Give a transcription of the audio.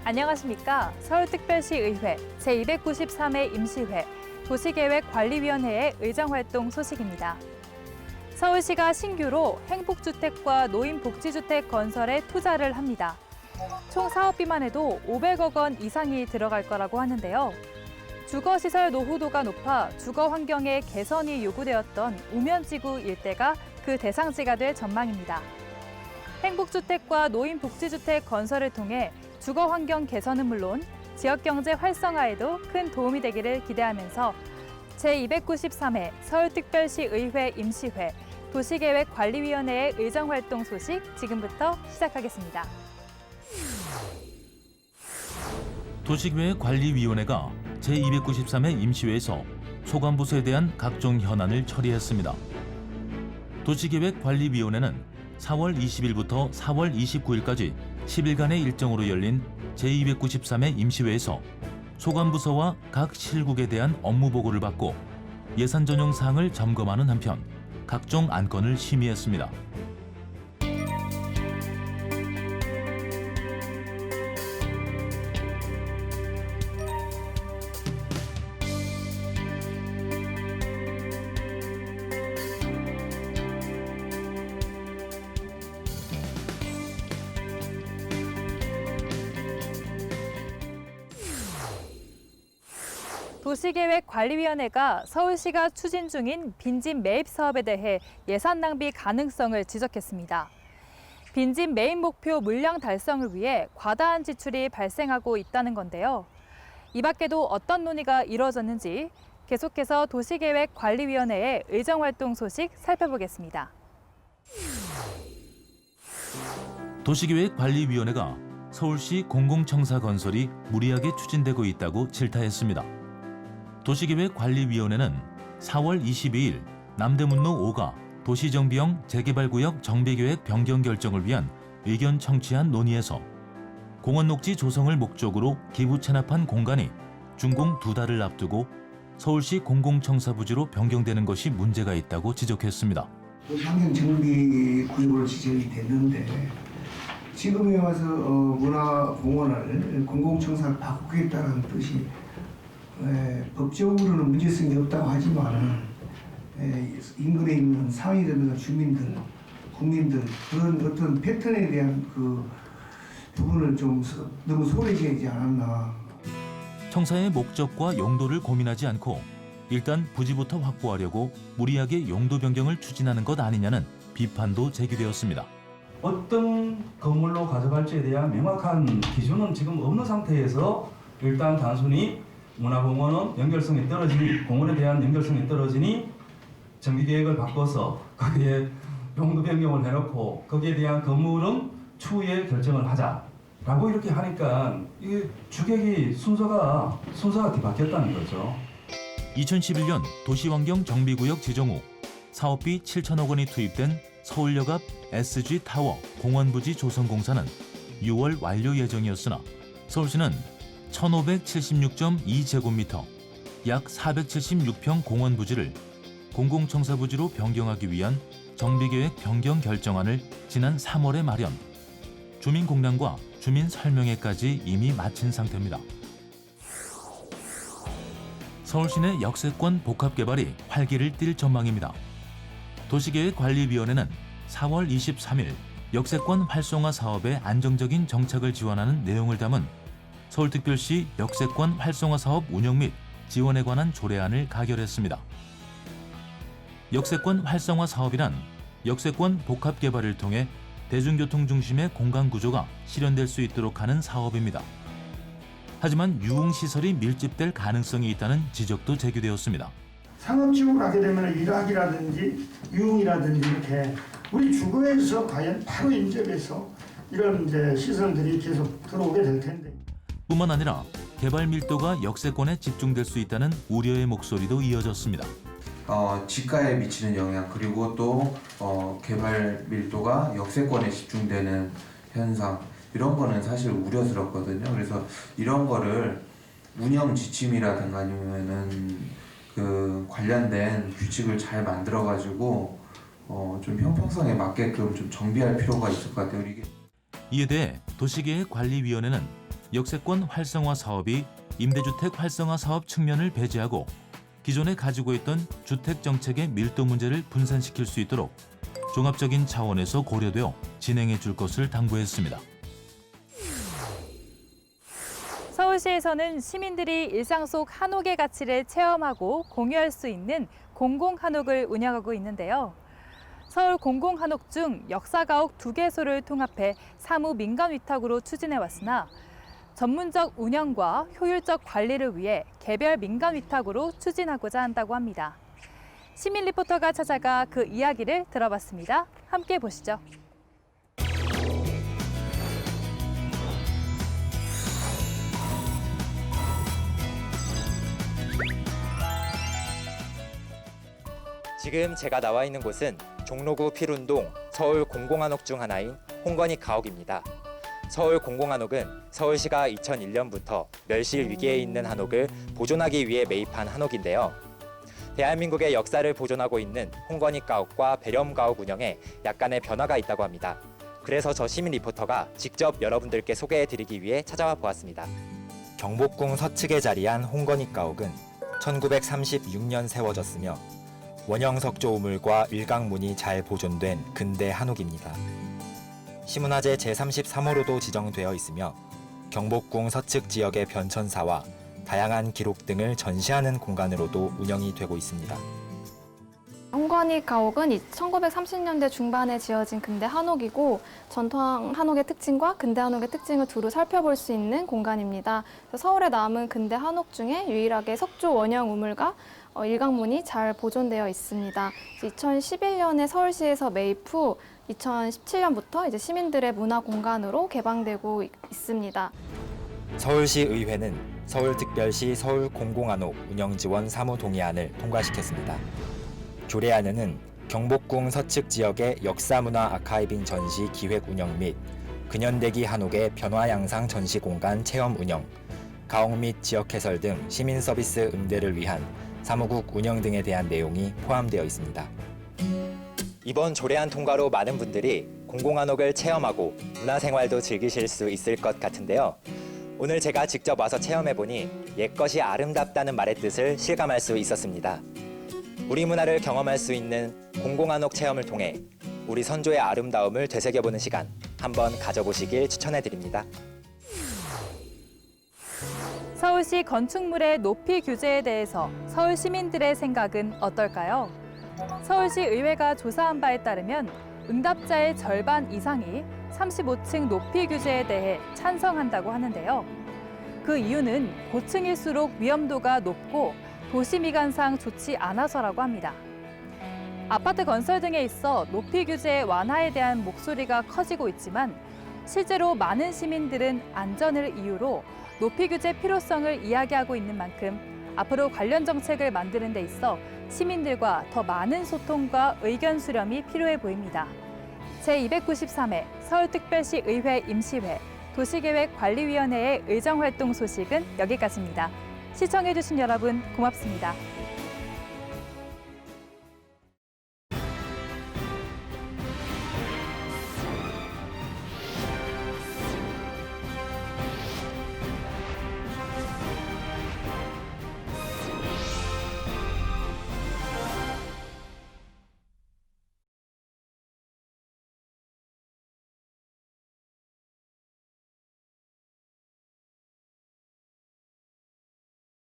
안녕하십니까. 서울특별시의회 제293회 임시회 도시계획관리위원회의 의정활동 소식입니다. 서울시가 신규로 행복주택과 노인복지주택 건설에 투자를 합니다. 총 사업비만 해도 500억 원 이상이 들어갈 거라고 하는데요. 주거시설 노후도가 높아 주거 환경의 개선이 요구되었던 우면지구 일대가 그 대상지가 될 전망입니다. 행복주택과 노인복지주택 건설을 통해 주거 환경 개선은 물론 지역경제 활성화에도 큰 도움이 되기를 기대하면서 제293회 서울특별시의회 임시회 도시계획관리위원회의 의정활동 소식 지금부터 시작하겠습니다. 도시계획관리위원회가 제293회 임시회에서 소관부서에 대한 각종 현안을 처리했습니다. 도시계획관리위원회는 4월 20일부터 4월 29일까지 10일간의 일정으로 열린 제293회 임시회에서 소관부서와 각 실국에 대한 업무 보고를 받고 예산 전용 사항을 점검하는 한편 각종 안건을 심의했습니다. 도시계획관리위원회가 서울시가 추진 중인 빈집 매입 사업에 대해 예산 낭비 가능성을 지적했습니다. 빈집 매입 목표 물량 달성을 위해 과다한 지출이 발생하고 있다는 건데요. 이 밖에도 어떤 논의가 이루어졌는지 계속해서 도시계획관리위원회의 의정활동 소식 살펴보겠습니다. 도시계획관리위원회가 서울시 공공청사 건설이 무리하게 추진되고 있다고 질타했습니다. 도시계획관리위원회는 4월 22일 남대문로 5가 도시정비형 재개발구역 정비계획 변경 결정을 위한 의견 청취한 논의에서 공원 녹지 조성을 목적으로 기부 체납한 공간이 준공 2달을 앞두고 서울시 공공청사 부지로 변경되는 것이 문제가 있다고 지적했습니다. 환경정비구역으로 지정이 됐는데 지금에 와서 문화공원을 공공청사로 바꾸겠다는 뜻이 법적으로는 문제성이 없다고 하지만 인근에 있는 상인들과 주민들, 국민들 그런 어떤 패턴에 대한 그 부분을 좀 너무 소홀히 하지 않았나. 청사의 목적과 용도를 고민하지 않고 일단 부지부터 확보하려고 무리하게 용도 변경을 추진하는 것 아니냐는 비판도 제기되었습니다. 어떤 건물로 가져갈지에 대한 명확한 기준은 지금 없는 상태에서 일단 단순히 문화공원은 연결성이 떨어지니 공원에 대한 연결성이 떨어지니 정비계획을 바꿔서 거기에 용도 변경을 해놓고 거기에 대한 건물은 추후에 결정을 하자라고 이렇게 하니까 이게 주객이 순서가 뒤바뀌었다는 거죠. 2011년 도시환경 정비구역 지정 후 사업비 7천억 원이 투입된 서울역 앞 SG타워 공원부지 조성공사는 6월 완료 예정이었으나 서울시는 1,576.2제곱미터, 약 476평 공원부지를 공공청사부지로 변경하기 위한 정비계획 변경 결정안을 지난 3월에 마련, 주민공람과 주민설명회까지 이미 마친 상태입니다. 서울시 내 역세권 복합개발이 활기를 띨 전망입니다. 도시계획관리위원회는 4월 23일 역세권 활성화 사업의 안정적인 정착을 지원하는 내용을 담은 서울특별시 역세권 활성화 사업 운영 및 지원에 관한 조례안을 가결했습니다. 역세권 활성화 사업이란 역세권 복합 개발을 통해 대중교통 중심의 공간 구조가 실현될 수 있도록 하는 사업입니다. 하지만 유흥시설이 밀집될 가능성이 있다는 지적도 제기되었습니다. 상업지구로 하게 되면 일학이라든지 유흥이라든지 이렇게 우리 주거에서 과연 바로 인접해서 이런 이제 시설들이 계속 들어오게 될 텐데. 뿐만 아니라 개발 밀도가 역세권에 집중될 수 있다는 우려의 목소리도 이어졌습니다. 지가에 미치는 영향 그리고 또 개발 밀도가 역세권에 집중되는 현상 이런 거는 사실 우려스럽거든요. 그래서 이런 거를 운영 지침이라든가 아니면은 그 관련된 규칙을 잘 만들어 가지고 좀 형평성에 맞게끔 좀 정비할 필요가 있을 것 같아요. 이게. 이에 대해 도시계획관리위원회는 역세권 활성화 사업이 임대주택 활성화 사업 측면을 배제하고 기존에 가지고 있던 주택 정책의 밀도 문제를 분산시킬 수 있도록 종합적인 차원에서 고려되어 진행해 줄 것을 당부했습니다. 서울시에서는 시민들이 일상 속 한옥의 가치를 체험하고 공유할 수 있는 공공한옥을 운영하고 있는데요. 서울 공공한옥 중 역사가옥 2개소를 통합해 사무 민간 위탁으로 추진해왔으나 전문적 운영과 효율적 관리를 위해 개별 민간 위탁으로 추진하고자 한다고 합니다. 시민 리포터가 찾아가 그 이야기를 들어봤습니다. 함께 보시죠. 지금 제가 나와 있는 곳은 종로구 필운동 서울 공공한옥 중 하나인 홍건희 가옥입니다. 서울 공공한옥은 서울시가 2001년부터 멸실 위기에 있는 한옥을 보존하기 위해 매입한 한옥인데요. 대한민국의 역사를 보존하고 있는 홍건희 가옥과 배렴 가옥 운영에 약간의 변화가 있다고 합니다. 그래서 저 시민 리포터가 직접 여러분들께 소개해드리기 위해 찾아와 보았습니다. 경복궁 서측에 자리한 홍건희 가옥은 1936년 세워졌으며 원형 석조 우물과 일강문이 잘 보존된 근대 한옥입니다. 시문화재 제33호로도 지정되어 있으며 경복궁 서측 지역의 변천사와 다양한 기록 등을 전시하는 공간으로도 운영이 되고 있습니다. 홍건희 가옥은 1930년대 중반에 지어진 근대 한옥이고 전통 한옥의 특징과 근대 한옥의 특징을 두루 살펴볼 수 있는 공간입니다. 서울에 남은 근대 한옥 중에 유일하게 석조 원형 우물과 일강문이 잘 보존되어 있습니다. 2011년에 서울시에서 매입 후 2017년부터 이제 시민들의 문화 공간으로 개방되고 있습니다. 서울시 의회는 서울특별시 서울공공한옥 운영지원 사무동의안을 통과시켰습니다. 조례안에는 경복궁 서측 지역의 역사문화 아카이빙 전시 기획 운영 및 근현대기 한옥의 변화 양상 전시 공간 체험 운영, 가옥 및 지역 해설 등 시민 서비스 응대를 위한 사무국 운영 등에 대한 내용이 포함되어 있습니다. 이번 조례안 통과로 많은 분들이 공공한옥을 체험하고 문화생활도 즐기실 수 있을 것 같은데요. 오늘 제가 직접 와서 체험해보니 옛것이 아름답다는 말의 뜻을 실감할 수 있었습니다. 우리 문화를 경험할 수 있는 공공한옥 체험을 통해 우리 선조의 아름다움을 되새겨보는 시간 한번 가져보시길 추천해드립니다. 서울시 건축물의 높이 규제에 대해서 서울 시민들의 생각은 어떨까요? 서울시 의회가 조사한 바에 따르면 응답자의 절반 이상이 35층 높이 규제에 대해 찬성한다고 하는데요. 그 이유는 고층일수록 위험도가 높고 도시 미관상 좋지 않아서라고 합니다. 아파트 건설 등에 있어 높이 규제 완화에 대한 목소리가 커지고 있지만 실제로 많은 시민들은 안전을 이유로 높이 규제 필요성을 이야기하고 있는 만큼 앞으로 관련 정책을 만드는 데 있어 시민들과 더 많은 소통과 의견 수렴이 필요해 보입니다. 제293회 서울특별시 의회 임시회 도시계획관리위원회의 의정활동 소식은 여기까지입니다. 시청해주신 여러분 고맙습니다.